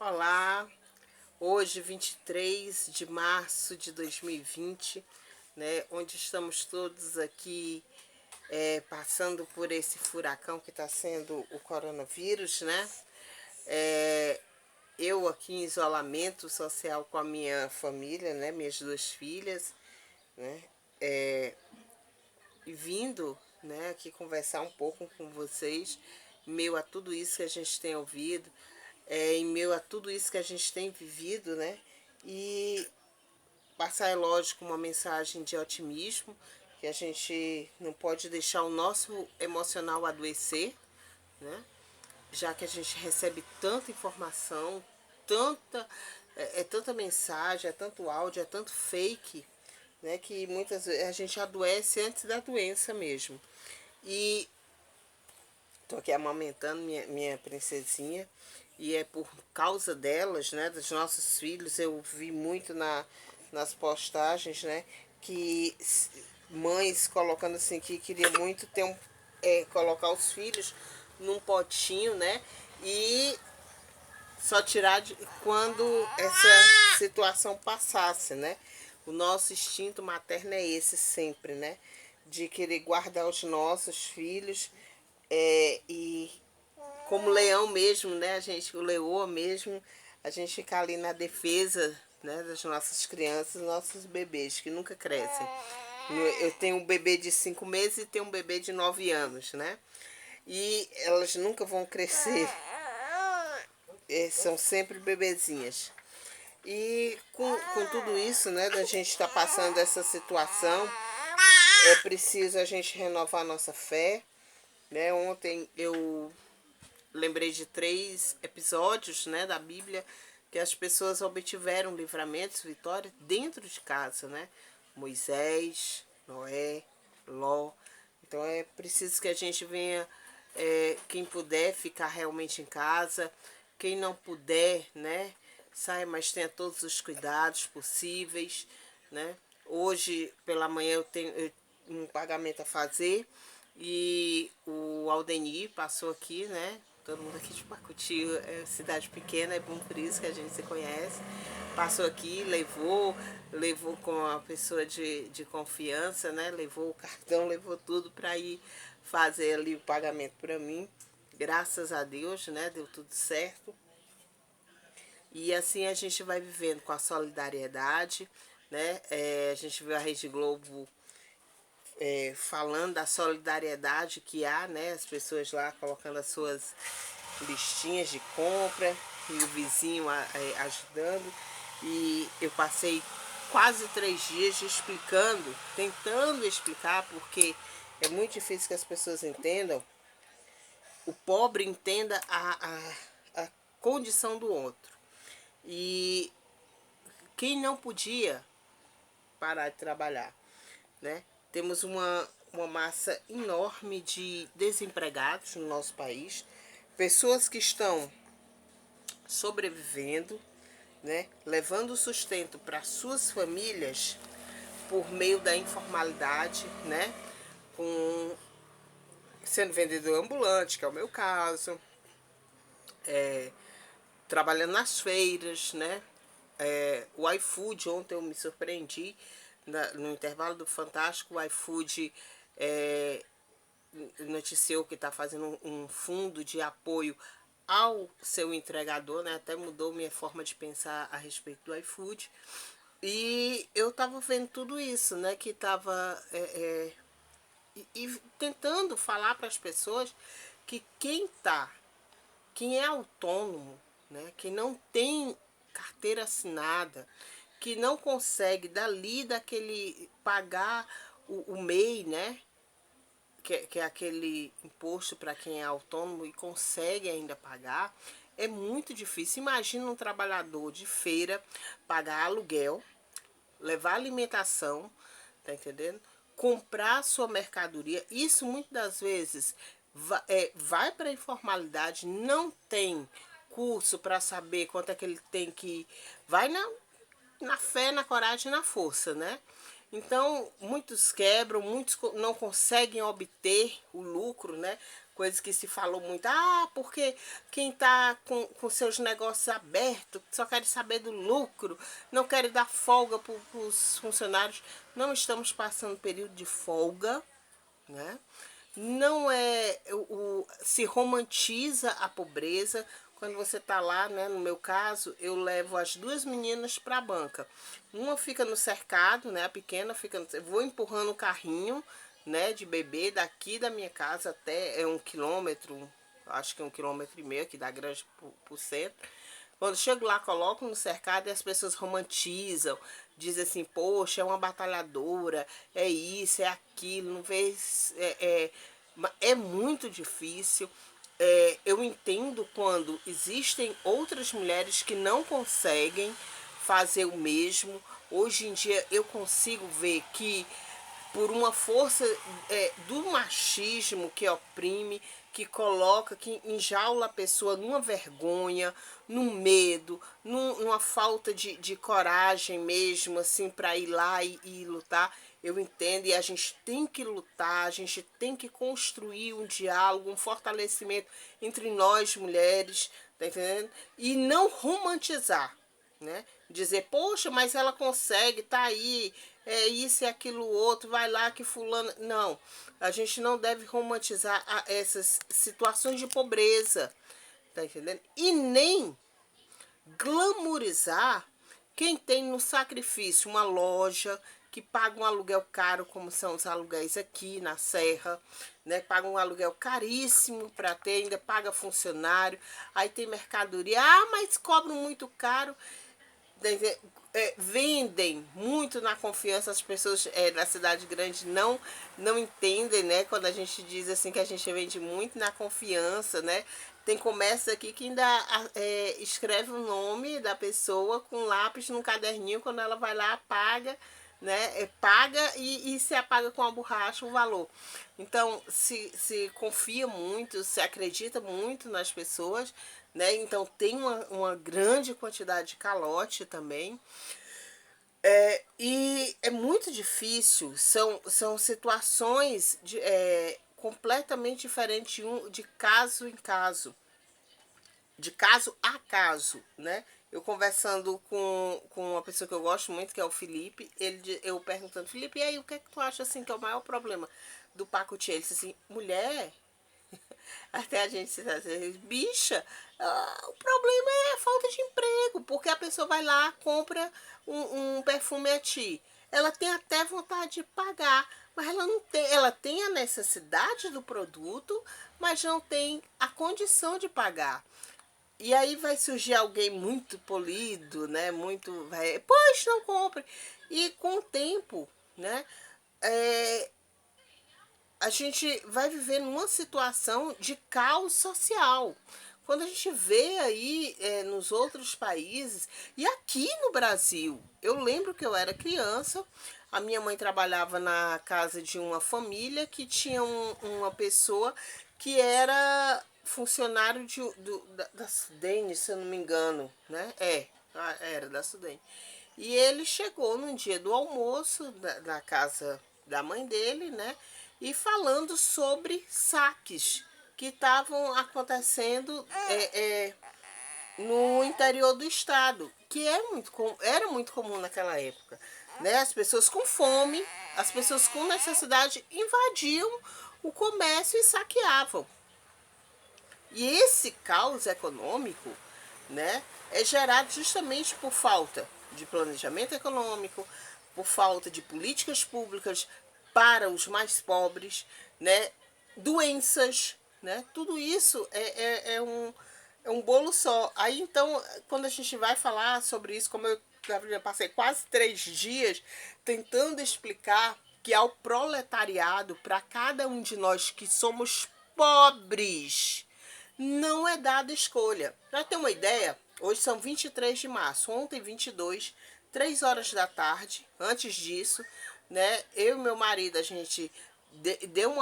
Olá, hoje 23 de março de 2020, né, onde estamos todos aqui passando por esse furacão que está sendo o coronavírus, né? Eu aqui em isolamento social com a minha família, né, minhas duas filhas, né, e vindo, né, aqui conversar um pouco com vocês, em meio a tudo isso que a gente tem ouvido, em meio a tudo isso que a gente tem vivido, né, e passar, é lógico, uma mensagem de otimismo, que a gente não pode deixar o nosso emocional adoecer, né? Já que a gente recebe tanta informação, tanta, tanta mensagem, é tanto áudio, é tanto fake, né? Que muitas vezes a gente adoece antes da doença mesmo. E tô aqui amamentando minha princesinha. E é por causa delas, né, dos nossos filhos, eu vi muito nas postagens, né, que mães colocando assim que queria muito ter colocar os filhos num potinho, né, e só tirar quando essa situação passasse, né. O nosso instinto materno é esse sempre, né, de querer guardar os nossos filhos e como leão mesmo, né? A gente, o leoa mesmo, a gente fica ali na defesa, né, das nossas crianças, nossos bebês, que nunca crescem. Eu tenho um bebê de 5 meses e tenho um bebê de 9 anos, né? E elas nunca vão crescer. São sempre bebezinhas. E com tudo isso, né, da gente estar passando essa situação, é preciso a gente renovar nossa fé, né? Ontem eu lembrei de 3 episódios, né, da Bíblia que as pessoas obtiveram livramentos, vitórias dentro de casa, né? Moisés, Noé, Ló. Então é preciso que a gente venha, quem puder ficar realmente em casa, quem não puder, né, saia, mas tenha todos os cuidados possíveis, né? Hoje pela manhã eu tenho um pagamento a fazer e o Aldenir passou aqui, né? Todo mundo aqui de Pacuti, é cidade pequena, é bom por isso que a gente se conhece. Passou aqui, levou com uma pessoa de confiança, né? Levou o cartão, levou tudo para ir fazer ali o pagamento para mim. Graças a Deus, né? Deu tudo certo. E assim a gente vai vivendo com a solidariedade, né? A gente viu a Rede Globo falando da solidariedade que há, né? As pessoas lá colocando as suas listinhas de compra e o vizinho ajudando. E eu passei quase 3 dias explicando, tentando explicar, porque é muito difícil que as pessoas entendam, o pobre entenda a condição do outro. E quem não podia parar de trabalhar, né? Temos uma massa enorme de desempregados no nosso país, pessoas que estão sobrevivendo, né? Levando sustento para suas famílias por meio da informalidade, né? Com, sendo vendedor ambulante, que é o meu caso, trabalhando nas feiras, né? O iFood, ontem eu me surpreendi, no intervalo do Fantástico, o iFood noticiou que está fazendo um fundo de apoio ao seu entregador, né? Até mudou minha forma de pensar a respeito do iFood. E eu estava vendo tudo isso, né? Que estava e tentando falar para as pessoas que quem é autônomo, né? Quem não tem carteira assinada, que não consegue dali daquele pagar o MEI, né? Que é aquele imposto para quem é autônomo e consegue ainda pagar, é muito difícil. Imagina um trabalhador de feira pagar aluguel, levar alimentação, tá entendendo? Comprar sua mercadoria. Isso muitas das vezes vai para a informalidade, não tem curso para saber quanto é que ele tem que. Vai na fé, na coragem e na força, né? Então, muitos quebram, muitos não conseguem obter o lucro, né? coisa que se falou muito, porque quem está com seus negócios abertos, só quer saber do lucro, não quer dar folga para os funcionários. Não estamos passando período de folga, né? Não é se romantiza a pobreza. Quando você está lá, né, no meu caso, eu levo as duas meninas para a banca. Uma fica no cercado, né, a pequena fica eu vou empurrando o carrinho, né, de bebê daqui da minha casa até 1 quilômetro, acho que 1,5 km aqui da Granja pro centro. Quando chego lá, coloco no cercado e as pessoas romantizam, dizem assim, poxa, é uma batalhadora, é isso, é aquilo, não vê, é muito difícil. Eu entendo quando existem outras mulheres que não conseguem fazer o mesmo. Hoje em dia eu consigo ver que por uma força do machismo que oprime, que coloca, que enjaula a pessoa numa vergonha, num medo, numa falta de coragem mesmo, assim, para ir lá e lutar. Eu entendo, e a gente tem que lutar, a gente tem que construir um diálogo, um fortalecimento entre nós mulheres, tá entendendo? E não romantizar, né? Dizer, poxa, mas ela consegue, tá aí, é isso e aquilo outro, vai lá que fulano... Não, a gente não deve romantizar essas situações de pobreza, tá entendendo? E nem glamorizar quem tem no sacrifício uma loja, que paga um aluguel caro, como são os aluguéis aqui na Serra, né? Paga um aluguel caríssimo para ter, ainda paga funcionário, aí tem mercadoria, mas cobram muito caro. Vendem muito na confiança. As pessoas da cidade grande não entendem, né? Quando a gente diz assim que a gente vende muito na confiança, né? Tem comércio aqui que ainda escreve o nome da pessoa com lápis no caderninho, quando ela vai lá, paga, né? Paga e se apaga com a borracha o valor. Então se confia muito, se acredita muito nas pessoas, né? Então tem uma grande quantidade de calote também. E é muito difícil, são situações completamente diferentes de caso em caso, de caso a caso, né? Eu conversando com uma pessoa que eu gosto muito, que é o Felipe, eu perguntando, Felipe, e aí, o que é que tu acha assim que é o maior problema do pacote? Ele disse assim, mulher, até a gente se diz, bicha, o problema é a falta de emprego, porque a pessoa vai lá, compra um perfume a ti. Ela tem até vontade de pagar, mas ela não tem, ela tem a necessidade do produto, mas não tem a condição de pagar. E aí vai surgir alguém muito polido, né? Muito, pois não compre. E com o tempo, né? A gente vai viver numa situação de caos social. Quando a gente vê aí nos outros países, e aqui no Brasil, eu lembro que eu era criança, a minha mãe trabalhava na casa de uma família que tinha uma pessoa que era funcionário da Sudene, se eu não me engano, né? Era da Sudene. E ele chegou num dia do almoço da casa da mãe dele, né? E falando sobre saques que estavam acontecendo no interior do estado, que era muito comum naquela época, né? As pessoas com fome, as pessoas com necessidade invadiam o comércio e saqueavam. E esse caos econômico, né, é gerado justamente por falta de planejamento econômico, por falta de políticas públicas para os mais pobres, né, doenças, né, tudo isso é um bolo só. Aí então, quando a gente vai falar sobre isso, como eu passei quase 3 dias tentando explicar que ao proletariado, para cada um de nós que somos pobres, não é dada escolha. Para ter uma ideia, hoje são 23 de março, ontem 22, 3 horas da tarde, antes disso, né, eu e meu marido, a gente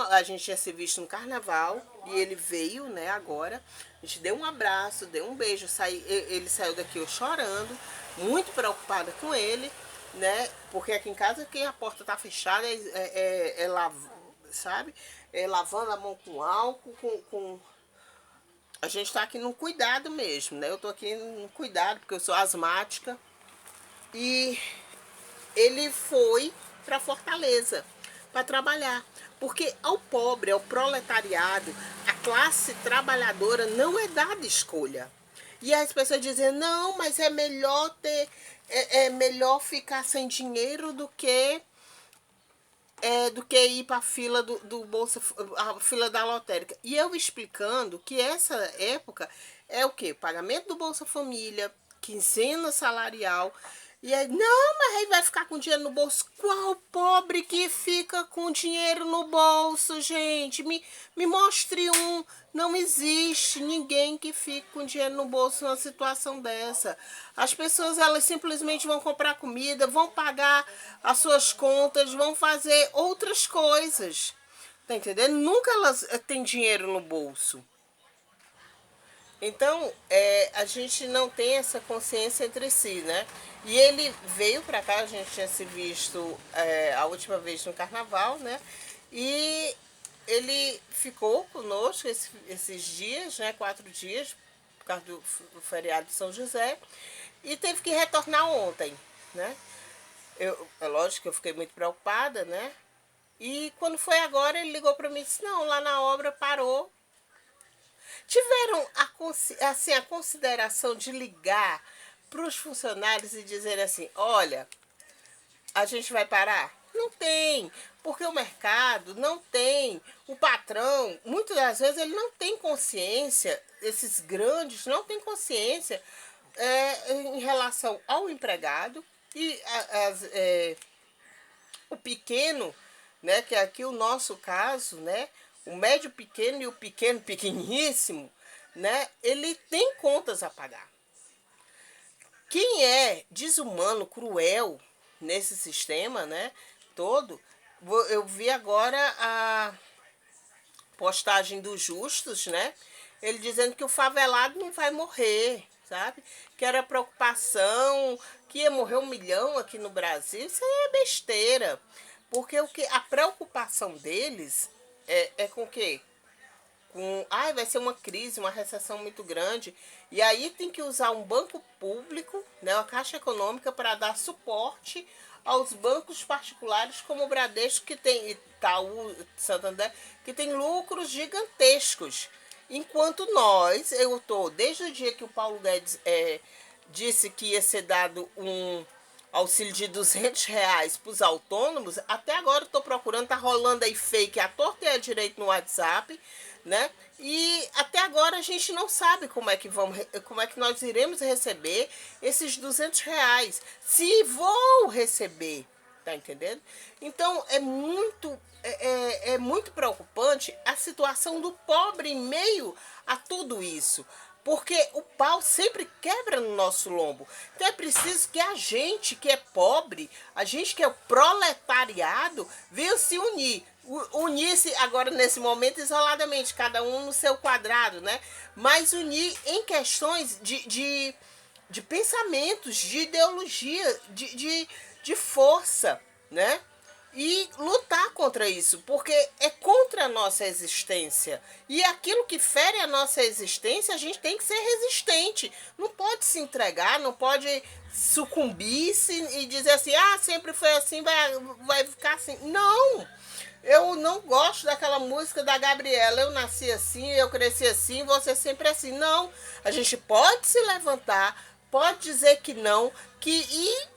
a gente tinha se visto no carnaval e ele veio, né, agora. A gente deu um abraço, deu um beijo, ele saiu daqui eu chorando, muito preocupada com ele, né, porque aqui em casa quem a porta tá fechada sabe? Lavando a mão com álcool, A gente tá aqui no cuidado mesmo, né? Eu tô aqui no cuidado, porque eu sou asmática. E ele foi para Fortaleza para trabalhar. Porque ao pobre, ao proletariado, a classe trabalhadora não é dada escolha. E as pessoas dizem, não, mas é melhor ter, é melhor ficar sem dinheiro do que ir para a fila do Bolsa, a fila da lotérica. E eu explicando que essa época é o quê? Pagamento do Bolsa Família, quinzena salarial. E aí, não, mas aí vai ficar com dinheiro no bolso. Qual pobre que fica com dinheiro no bolso, gente? Me mostre um. Não existe ninguém que fique com dinheiro no bolso numa situação dessa. As pessoas, elas simplesmente vão comprar comida, vão pagar as suas contas, vão fazer outras coisas. Tá entendendo? Nunca elas têm dinheiro no bolso. Então, a gente não tem essa consciência entre si, né? E ele veio pra cá, a gente tinha se visto a última vez no carnaval, né? E ele ficou conosco esses dias, né? 4 dias, por causa do feriado de São José. E teve que retornar ontem, né? É lógico que eu fiquei muito preocupada, né? E quando foi agora, ele ligou pra mim e disse, não, lá na obra parou. Tiveram a consideração de ligar para os funcionários e dizer assim, olha, a gente vai parar? Não tem, porque o mercado não tem, o patrão, muitas das vezes ele não tem consciência, esses grandes não têm consciência em relação ao empregado e o pequeno, né, que é aqui o nosso caso, né, o médio pequeno e o pequeno pequeníssimo, né, ele tem contas a pagar. Quem é desumano, cruel nesse sistema, né, todo, eu vi agora a postagem dos Justus, né, ele dizendo que o favelado não vai morrer, sabe, que era preocupação, que ia morrer 1 milhão aqui no Brasil, isso aí é besteira, porque a preocupação deles é com o quê? Vai ser uma crise, uma recessão muito grande. E aí tem que usar um banco público, né, uma Caixa Econômica, para dar suporte aos bancos particulares como o Bradesco, que tem Itaú, Santander, que tem lucros gigantescos. Enquanto eu estou, desde o dia que o Paulo Guedes disse que ia ser dado um auxílio de R$200 para os autônomos, até agora eu estou procurando, tá rolando aí fake à torta e à direita no WhatsApp, né? E até agora a gente não sabe como é que nós iremos receber esses R$200, se vou receber, tá entendendo? Então é muito preocupante a situação do pobre em meio a tudo isso. Porque o pau sempre quebra no nosso lombo. Então é preciso que a gente que é pobre, a gente que é o proletariado, venha se unir. Unir-se agora nesse momento isoladamente, cada um no seu quadrado, né? Mas unir em questões de pensamentos, de ideologia, de força, né? E lutar contra isso, porque é contra a nossa existência. E aquilo que fere a nossa existência, a gente tem que ser resistente. Não pode se entregar, não pode sucumbir e dizer assim, sempre foi assim, vai ficar assim. Não! Eu não gosto daquela música da Gabriela, eu nasci assim, eu cresci assim, você sempre assim. Não, a gente pode se levantar, pode dizer que não, e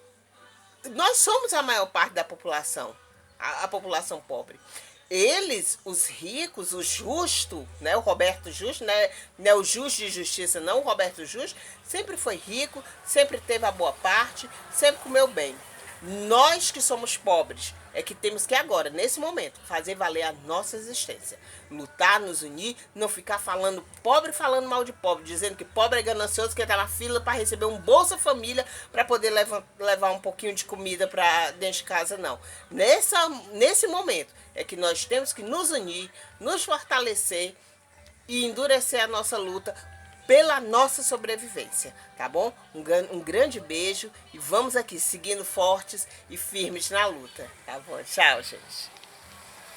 nós somos a maior parte da população. A população pobre. Eles, os ricos, o Justo, né, o Roberto Justo, né, não é o Justo de Justiça, não, o Roberto Justo, sempre foi rico, sempre teve a boa parte, sempre comeu bem. Nós que somos pobres é que temos que agora, nesse momento, fazer valer a nossa existência. Lutar, nos unir, não ficar falando mal de pobre, dizendo que pobre é ganancioso, que está na fila para receber um Bolsa Família para poder levar um pouquinho de comida para dentro de casa, não. Nesse momento é que nós temos que nos unir, nos fortalecer e endurecer a nossa luta pela nossa sobrevivência, tá bom? Um grande beijo e vamos aqui seguindo fortes e firmes na luta, tá bom? Tchau, gente.